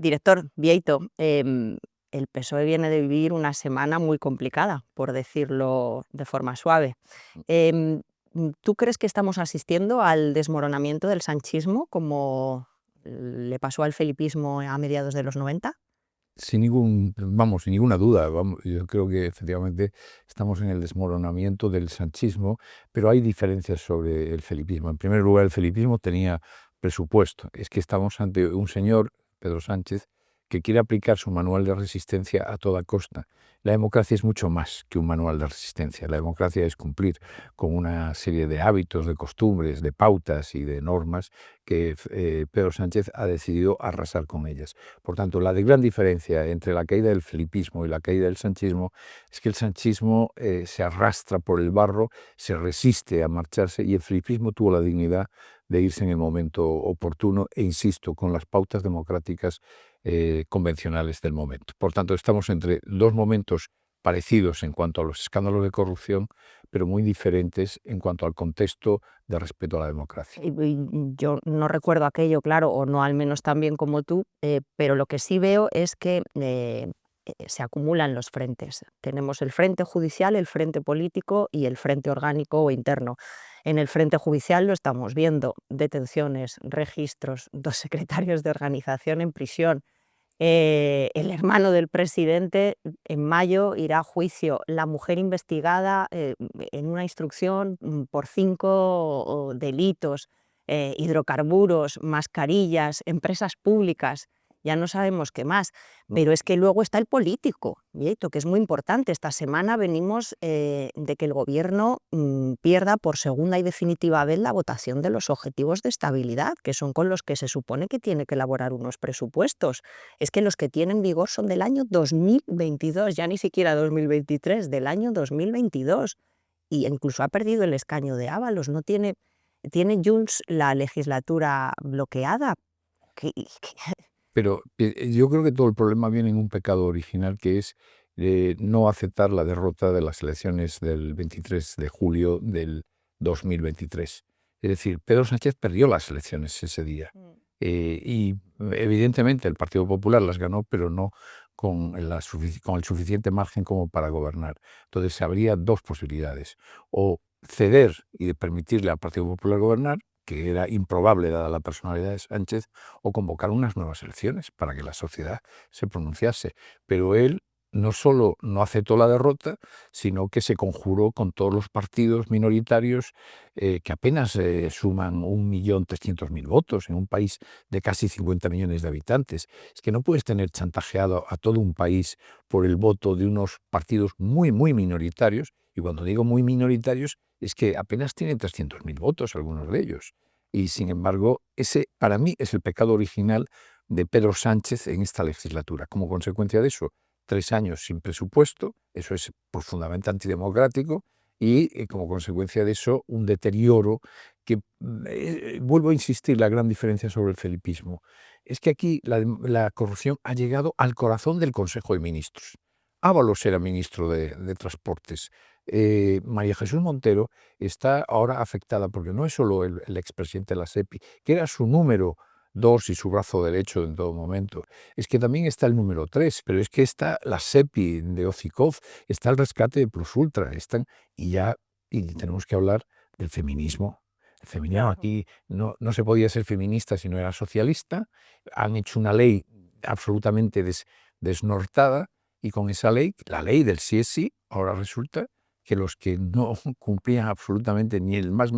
Director Bieito, el PSOE viene de vivir una semana muy complicada, por decirlo de forma suave. Em, ¿Tú crees que estamos asistiendo al desmoronamiento del sanchismo, como le pasó al felipismo a mediados de los 90? Sin ninguna duda, yo creo que efectivamente estamos en el desmoronamiento del sanchismo, pero hay diferencias sobre el felipismo. En primer lugar, el felipismo tenía presupuesto. Es que estamos ante un señor, Pedro Sánchez, que quiere aplicar su manual de resistencia a toda costa. La democracia es mucho más que un manual de resistencia. La democracia es cumplir con una serie de hábitos, de costumbres, de pautas y de normas que Pedro Sánchez ha decidido arrasar con ellas. Por tanto, la gran diferencia entre la caída del felipismo y la caída del sanchismo es que el sanchismo se arrastra por el barro, se resiste a marcharse, y el felipismo tuvo la dignidad de irse en el momento oportuno e, insisto, con las pautas democráticas convencionales del momento. Por tanto, estamos entre dos momentos parecidos en cuanto a los escándalos de corrupción, pero muy diferentes en cuanto al contexto de respeto a la democracia. Yo no recuerdo aquello, claro, o no al menos tan bien como tú, pero lo que sí veo es que se acumulan los frentes. Tenemos el frente judicial, el frente político y el frente orgánico o interno. En el frente judicial lo estamos viendo: detenciones, registros, 2 secretarios de organización en prisión. El hermano del presidente en mayo irá a juicio. La mujer investigada en una instrucción por 5 delitos, hidrocarburos, mascarillas, empresas públicas. Ya no sabemos qué más. Pero es que luego está el político, Bieito, que es muy importante. Esta semana venimos de que el gobierno pierda por segunda y definitiva vez la votación de los objetivos de estabilidad, que son con los que se supone que tiene que elaborar unos presupuestos. Es que los que tienen vigor son del año 2022, ya ni siquiera 2023, del año 2022. Y incluso ha perdido el escaño de Ábalos, no tiene Junts la legislatura bloqueada. Pero yo creo que todo el problema viene en un pecado original, que es no aceptar la derrota de las elecciones del 23 de julio del 2023. Es decir, Pedro Sánchez perdió las elecciones ese día. Y evidentemente el Partido Popular las ganó, pero no con con el suficiente margen como para gobernar. Entonces habría dos posibilidades: o ceder y permitirle al Partido Popular gobernar, que era improbable dada la personalidad de Sánchez, o convocar unas nuevas elecciones para que la sociedad se pronunciase. Pero él no solo no aceptó la derrota, sino que se conjuró con todos los partidos minoritarios que apenas suman 1.300.000 votos en un país de casi 50 millones de habitantes. Es que no puedes tener chantajeado a todo un país por el voto de unos partidos muy, muy minoritarios, y cuando digo muy minoritarios es que apenas tienen 300.000 votos algunos de ellos. Y sin embargo, ese para mí es el pecado original de Pedro Sánchez en esta legislatura. Como consecuencia de eso, 3 años sin presupuesto, eso es profundamente antidemocrático, y como consecuencia de eso, un deterioro que, vuelvo a insistir, la gran diferencia sobre el felipismo es que aquí la corrupción ha llegado al corazón del Consejo de Ministros. Ábalos era ministro de Transportes. María Jesús Montero está ahora afectada porque no es solo el expresidente de la SEPI, que era su número 2 y su brazo derecho en todo momento, es que también está el número 3, pero es que está la SEPI de Ocikov, está el rescate de Plus Ultra, y tenemos que hablar del feminismo. El feminismo aquí no se podía ser feminista si no era socialista. Han hecho una ley absolutamente desnortada, y con esa ley, la ley del sí es sí, ahora resulta que los que no cumplían absolutamente ni el más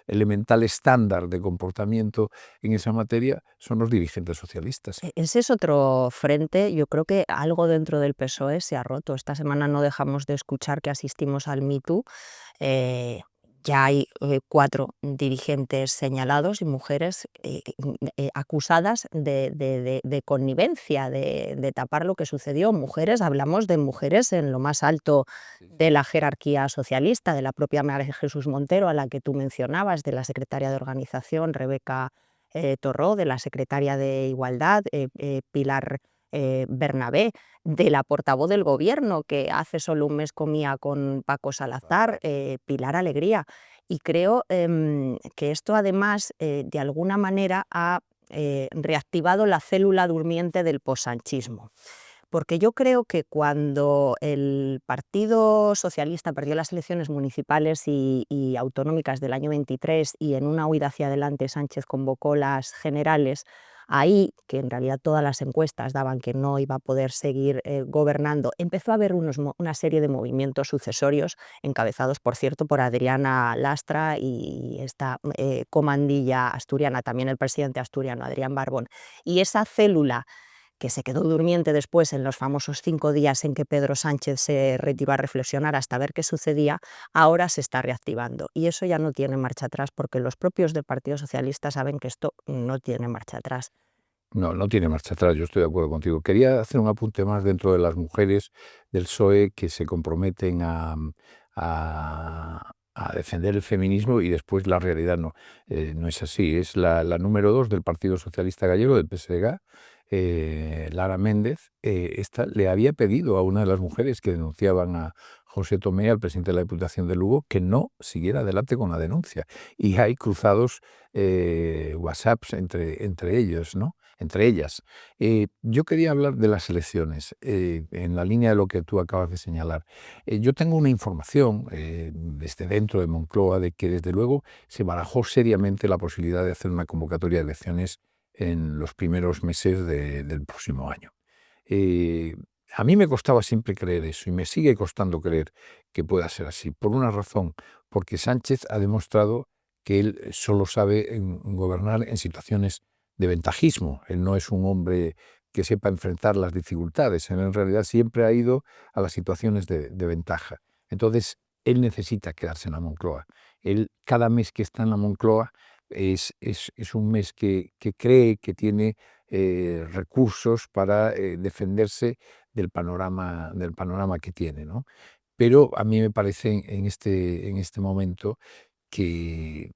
elemental estándar de comportamiento en esa materia son los dirigentes socialistas. Ese es otro frente. Yo creo que algo dentro del PSOE se ha roto. Esta semana no dejamos de escuchar que asistimos al Me Too. Ya hay 4 dirigentes señalados y mujeres acusadas de connivencia, de tapar lo que sucedió. Mujeres, hablamos de mujeres en lo más alto de la jerarquía socialista, de la propia María Jesús Montero, a la que tú mencionabas, de la secretaria de organización, Rebeca Torró, de la secretaria de Igualdad, Pilar Bernabé, de la portavoz del gobierno, que hace solo un mes comía con Paco Salazar, Pilar Alegría. Y creo que esto además de alguna manera ha reactivado la célula durmiente del posanchismo. Porque yo creo que cuando el Partido Socialista perdió las elecciones municipales y autonómicas del año 23 y en una huida hacia adelante Sánchez convocó las generales, ahí, que en realidad todas las encuestas daban que no iba a poder seguir gobernando, empezó a haber una serie de movimientos sucesorios, encabezados, por cierto, por Adriana Lastra y esta comandilla asturiana, también el presidente asturiano, Adrián Barbón. Y esa célula que se quedó durmiente después en los famosos 5 días en que Pedro Sánchez se retiró a reflexionar hasta ver qué sucedía, ahora se está reactivando. Y eso ya no tiene marcha atrás, porque los propios del Partido Socialista saben que esto no tiene marcha atrás. No, no tiene marcha atrás, yo estoy de acuerdo contigo. Quería hacer un apunte más dentro de las mujeres del PSOE que se comprometen a defender el feminismo y después la realidad no es así. Es la número 2 del Partido Socialista Gallego, del PSG, Lara Méndez. Esta le había pedido a una de las mujeres que denunciaban a José Tomé, al presidente de la Diputación de Lugo, que no siguiera adelante con la denuncia. Y hay cruzados WhatsApps entre ellos, ¿no? Entre ellas. Yo quería hablar de las elecciones, en la línea de lo que tú acabas de señalar. Yo tengo una información desde dentro de Moncloa de que desde luego se barajó seriamente la posibilidad de hacer una convocatoria de elecciones en los primeros meses del próximo año. A mí me costaba siempre creer eso y me sigue costando creer que pueda ser así, por una razón, porque Sánchez ha demostrado que él solo sabe gobernar en situaciones de ventajismo. Él no es un hombre que sepa enfrentar las dificultades. Él en realidad siempre ha ido a las situaciones de ventaja. Entonces, él necesita quedarse en la Moncloa. Él, cada mes que está en la Moncloa, es un mes que cree que tiene recursos para defenderse del panorama que tiene, ¿no? Pero a mí me parece en este momento que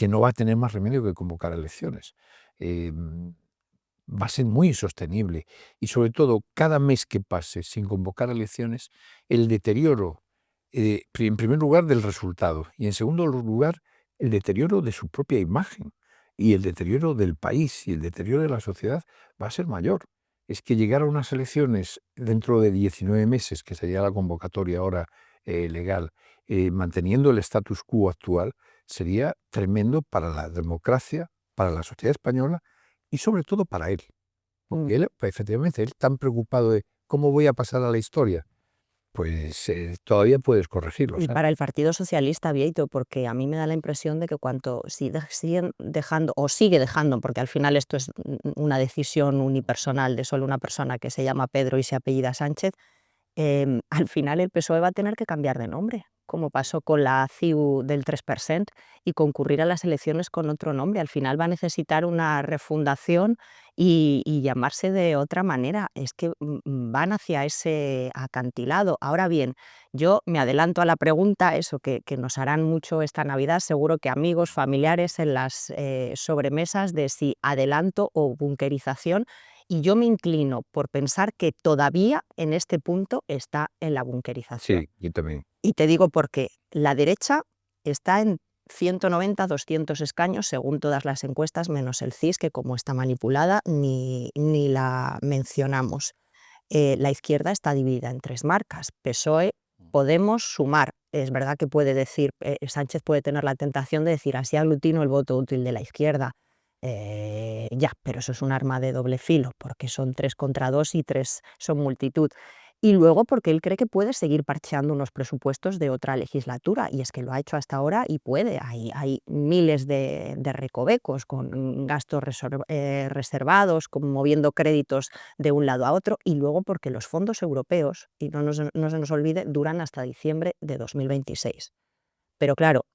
no va a tener más remedio que convocar elecciones. Va a ser muy insostenible y sobre todo cada mes que pase sin convocar elecciones, el deterioro, en primer lugar, del resultado y en segundo lugar, el deterioro de su propia imagen y el deterioro del país y el deterioro de la sociedad va a ser mayor. Es que llegar a unas elecciones dentro de 19 meses, que sería la convocatoria ahora legal, manteniendo el status quo actual, sería tremendo para la democracia, para la sociedad española y sobre todo para él. Porque él, efectivamente, él tan preocupado de cómo voy a pasar a la historia, pues todavía puedes corregirlo. Y para el Partido Socialista, Bieito, porque a mí me da la impresión de que cuanto siguen dejando, o sigue dejando, porque al final esto es una decisión unipersonal de solo una persona que se llama Pedro y se apellida Sánchez, al final el PSOE va a tener que cambiar de nombre, como pasó con la CIU del 3%, y concurrir a las elecciones con otro nombre. Al final va a necesitar una refundación y llamarse de otra manera. Es que van hacia ese acantilado. Ahora bien, yo me adelanto a la pregunta, eso que nos harán mucho esta Navidad, seguro que amigos, familiares en las sobremesas, de si adelanto o bunkerización. Y yo me inclino por pensar que todavía en este punto está en la bunkerización. Sí, yo también. Y te digo por qué. La derecha está en 190, 200 escaños, según todas las encuestas, menos el CIS, que como está manipulada, ni la mencionamos. La izquierda está dividida en 3 marcas: PSOE, Podemos, Sumar. Es verdad que puede decir, Sánchez puede tener la tentación de decir, así aglutino el voto útil de la izquierda. Ya, pero eso es un arma de doble filo, porque son 3 contra 2 y 3 son multitud. Y luego porque él cree que puede seguir parcheando unos presupuestos de otra legislatura, y es que lo ha hecho hasta ahora y puede. Hay miles de recovecos con gastos reservados, con moviendo créditos de un lado a otro, y luego porque los fondos europeos, y no se nos olvide, duran hasta diciembre de 2026. Pero claro,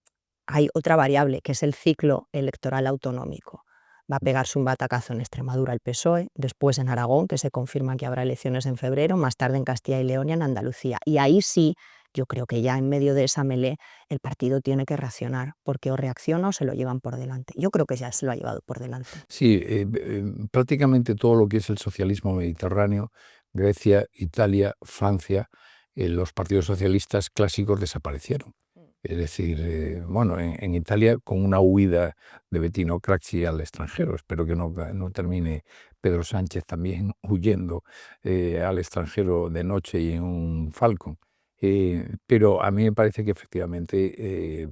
hay otra variable, que es el ciclo electoral autonómico. Va a pegarse un batacazo en Extremadura el PSOE, después en Aragón, que se confirma que habrá elecciones en febrero, más tarde en Castilla y León y en Andalucía. Y ahí sí, yo creo que ya en medio de esa melé el partido tiene que reaccionar, porque o reacciona o se lo llevan por delante. Yo creo que ya se lo ha llevado por delante. Sí, prácticamente todo lo que es el socialismo mediterráneo, Grecia, Italia, Francia, los partidos socialistas clásicos desaparecieron. Es decir, bueno, en Italia con una huida de Bettino Craxi al extranjero. Espero que no termine Pedro Sánchez también huyendo al extranjero de noche y en un Falcon. Pero a mí me parece que efectivamente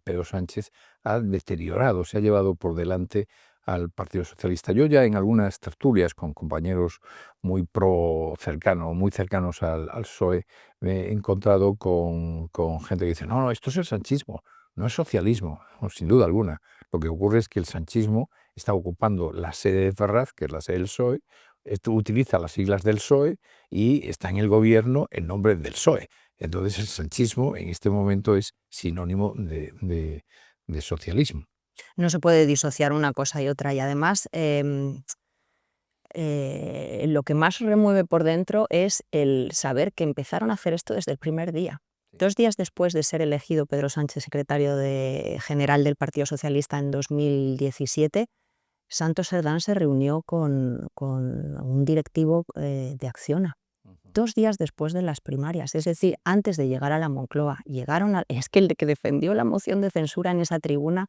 Pedro Sánchez ha deteriorado, se ha llevado por delante al Partido Socialista. Yo ya en algunas tertulias con compañeros muy muy cercanos al PSOE, me he encontrado con gente que dice, no, esto es el sanchismo, no es socialismo, no, sin duda alguna. Lo que ocurre es que el sanchismo está ocupando la sede de Ferraz, que es la sede del PSOE, esto utiliza las siglas del PSOE y está en el gobierno en nombre del PSOE. Entonces el sanchismo en este momento es sinónimo de socialismo. No se puede disociar una cosa y otra y además lo que más remueve por dentro es el saber que empezaron a hacer esto desde el primer día. 2 días después de ser elegido Pedro Sánchez secretario general del Partido Socialista en 2017, Santos Cerdán se reunió con un directivo de Acciona. 2 días después de las primarias, es decir, antes de llegar a la Moncloa. Es que el que defendió la moción de censura en esa tribuna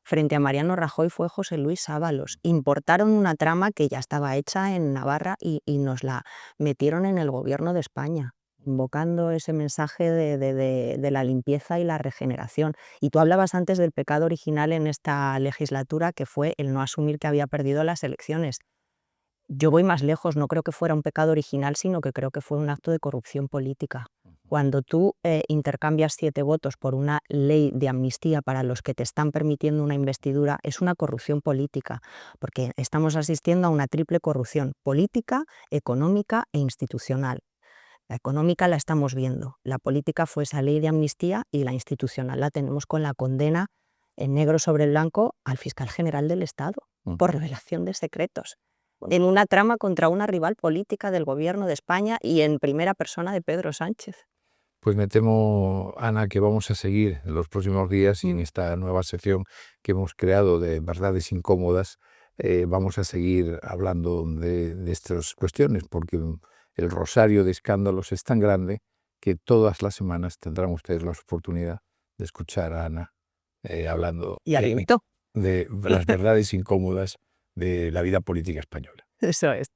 frente a Mariano Rajoy fue José Luis Ábalos. Importaron una trama que ya estaba hecha en Navarra y nos la metieron en el gobierno de España, invocando ese mensaje de la limpieza y la regeneración. Y tú hablabas antes del pecado original en esta legislatura, que fue el no asumir que había perdido las elecciones. Yo voy más lejos, no creo que fuera un pecado original, sino que creo que fue un acto de corrupción política. Cuando tú intercambias 7 votos por una ley de amnistía para los que te están permitiendo una investidura, es una corrupción política, porque estamos asistiendo a una triple corrupción: política, económica e institucional. La económica la estamos viendo, la política fue esa ley de amnistía y la institucional la tenemos con la condena en negro sobre blanco al fiscal general del Estado por revelación de secretos, en una trama contra una rival política del gobierno de España y en primera persona de Pedro Sánchez. Pues me temo, Ana, que vamos a seguir en los próximos días y en esta nueva sección que hemos creado de verdades incómodas, vamos a seguir hablando de estas cuestiones, porque el rosario de escándalos es tan grande que todas las semanas tendrán ustedes la oportunidad de escuchar a Ana hablando Y al invito. de las verdades incómodas de la vida política española. Eso es.